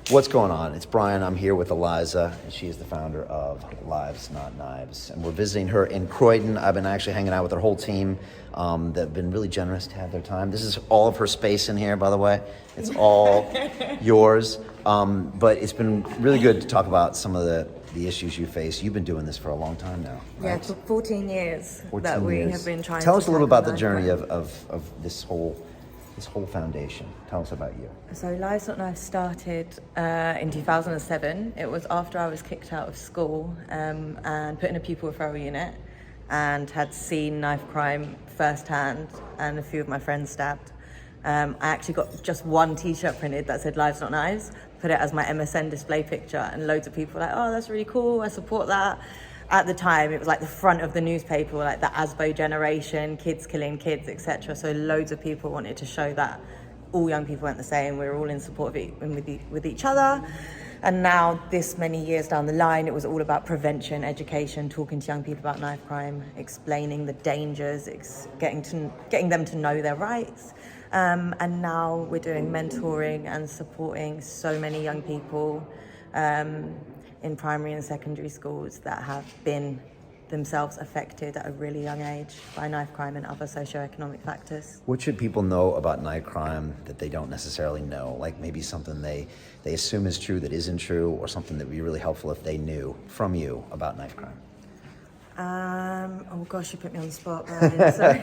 What's going on? It's Brian. I'm here with Eliza, and she is the founder of Lives Not Knives. And we're visiting her in Croydon. I've been actually hanging out with her whole team that have been really generous to have their time. This is all of her space in here, by the way. It's all yours. But it's been really good to talk about some of the issues you face. You've been doing this for a long time now, right? Yeah, for 14 years 14 that we years. have been trying Tell to us a little about the tackle journey knife of this whole foundation. Tell us about you. So Lives Not Knives started in 2007. It was after I was kicked out of school and put in a pupil referral unit and had seen knife crime firsthand and a few of my friends stabbed. I actually got just one t-shirt printed that said Lives Not Knives, put it as my MSN display picture, and loads of people were like, oh, that's really cool, I support that. At the time, it was like the front of the newspaper, like the ASBO generation, kids killing kids, etc. So loads of people wanted to show that all young people weren't the same. We were all in support with each other. And now, this many years down the line, it was all about prevention, education, talking to young people about knife crime, explaining the dangers, getting them to know their rights. And now we're doing mentoring and supporting so many young people in primary and secondary schools that have been themselves affected at a really young age by knife crime and other socioeconomic factors. What should people know about knife crime that they don't necessarily know? Like maybe something they assume is true that isn't true, or something that would be really helpful if they knew from you about knife crime? Oh gosh, you put me on the spot, Brian. Sorry.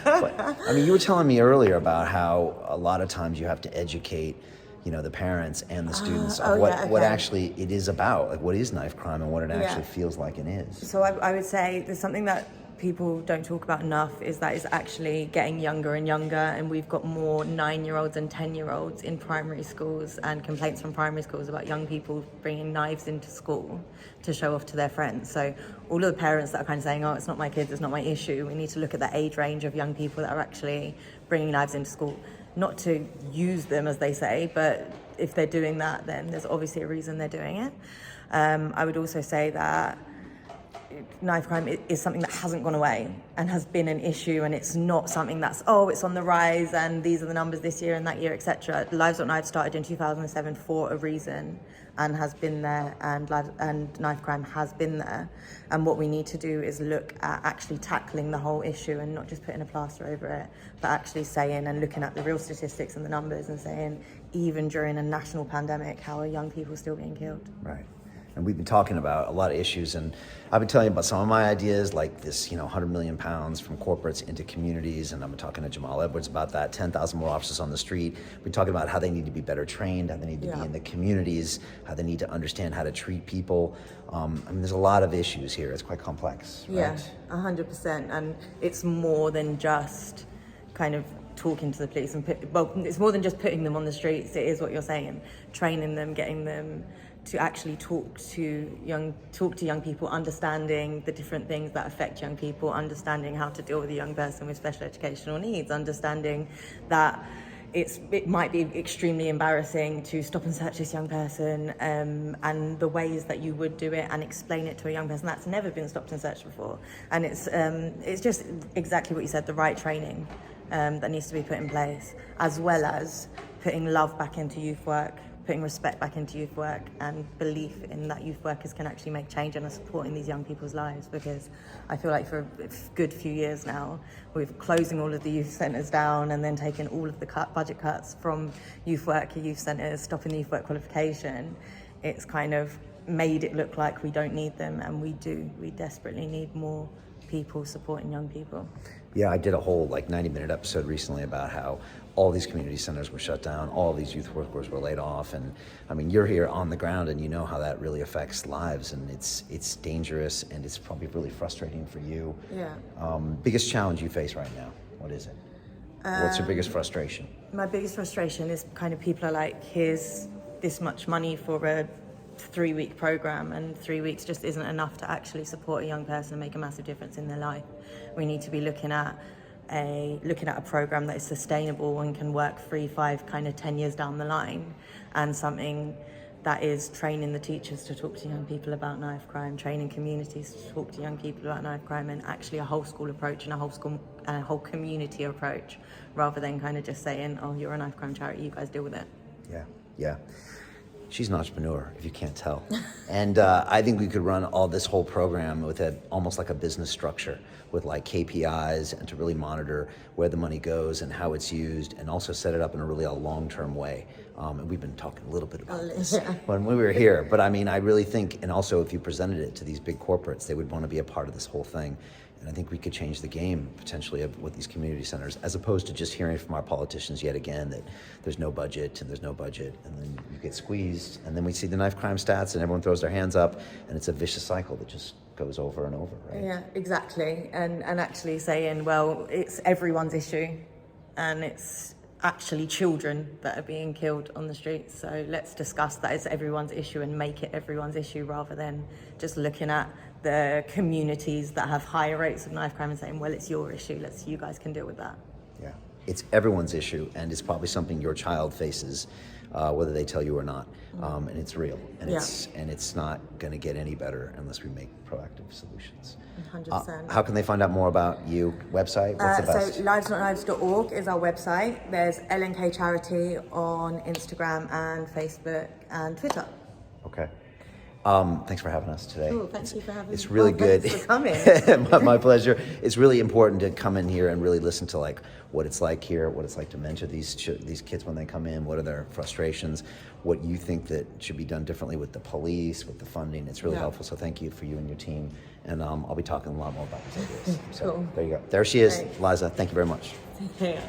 But, I mean, you were telling me earlier about how a lot of times you have to educate, the parents and the students of what actually it is about, like what is knife crime and what it actually feels like it is. So I would say there's something that people don't talk about enough, is that it's actually getting younger and younger, and we've got more 9-year-olds and 10-year-olds in primary schools, and complaints from primary schools about young people bringing knives into school to show off to their friends. So all of the parents that are kind of saying, oh, it's not my kids, it's not my issue, we need to look at the age range of young people that are actually bringing knives into school. Not to use them, as they say, but if they're doing that, then there's obviously a reason they're doing it. I would also say that knife crime is something that hasn't gone away and has been an issue, and it's not something that's, it's on the rise and these are the numbers this year and that year, etc. Lives Not Knives started in 2007 for a reason and has been there, and knife crime has been there. And what we need to do is look at actually tackling the whole issue and not just putting a plaster over it, but actually saying and looking at the real statistics and the numbers and saying, even during a national pandemic, how are young people still being killed? Right. And we've been talking about a lot of issues, and I've been telling you about some of my ideas, like this, 100 million pounds from corporates into communities, and I've been talking to Jamal Edwards about that, 10,000 more officers on the street. We're talking about how they need to be better trained, how they need to be in the communities, how they need to understand how to treat people. There's a lot of issues here. It's quite complex, right? Yeah, 100%. And it's more than just kind of talking to the police, it's more than just putting them on the streets. It is what you're saying, training them, getting them to actually talk to young people, understanding the different things that affect young people, understanding how to deal with a young person with special educational needs, understanding that it might be extremely embarrassing to stop and search this young person, and the ways that you would do it, and explain it to a young person that's never been stopped and searched before. And it's just exactly what you said, the right training that needs to be put in place, as well as putting love back into youth work, putting respect back into youth work, and belief in that youth workers can actually make change and are supporting these young people's lives. Because I feel like for a good few years now, we're closing all of the youth centres down and then taking all of the budget cuts from youth work, youth centres, stopping the youth work qualification. It's kind of made it look like we don't need them, and we do. We desperately need more people supporting young people. Yeah, I did a whole 90-minute episode recently about how all these community centers were shut down, all these youth workers were laid off, and you're here on the ground and you know how that really affects lives, and it's dangerous, and it's probably really frustrating for you. Yeah. Biggest challenge you face right now, what is it? What's your biggest frustration? My biggest frustration is kind of people are like, here's this much money for a 3-week program, and 3 weeks just isn't enough to actually support a young person and make a massive difference in their life. We need to be looking at a program that is sustainable and can work 3, 5, kind of 10 years down the line, and something that is training the teachers to talk to young people about knife crime, training communities to talk to young people about knife crime, and actually a whole school approach and a whole community approach, rather than kind of just saying, oh, you're a knife crime charity, you guys deal with it. Yeah. She's an entrepreneur, if you can't tell. And I think we could run all this whole program with almost like a business structure with like KPIs and to really monitor where the money goes and how it's used, and also set it up in a really long-term way. And we've been talking a little bit about this when we were here. But I mean, I really think, and also if you presented it to these big corporates, they would want to be a part of this whole thing. And I think we could change the game potentially with these community centers, as opposed to just hearing from our politicians yet again that there's no budget and there's no budget, and then you get squeezed, and then we see the knife crime stats and everyone throws their hands up, and it's a vicious cycle that just goes over and over, right? Yeah, exactly. And actually saying, well, it's everyone's issue, and it's actually children that are being killed on the streets. So let's discuss that as everyone's issue and make it everyone's issue, rather than just looking at the communities that have higher rates of knife crime and saying, well, it's your issue, you guys can deal with that. Yeah, it's everyone's issue, and it's probably something your child faces, whether they tell you or not, and it's real, and it's not going to get any better unless we make proactive solutions. 100%. How can they find out more about you? Website? What's the best? So livesnotknives.org is our website. There's LNK Charity on Instagram and Facebook and Twitter. Okay. Thanks for having us today. Cool, thank you for having me. It's really good. Thanks for coming. my pleasure. It's really important to come in here and really listen to like what it's like here, what it's like to mentor these kids when they come in, what are their frustrations, what you think that should be done differently with the police, with the funding. It's really helpful. So thank you for you and your team. And I'll be talking a lot more about these ideas. So Cool. there you go. There she is, Thanks. Liza. Thank you very much. Yeah.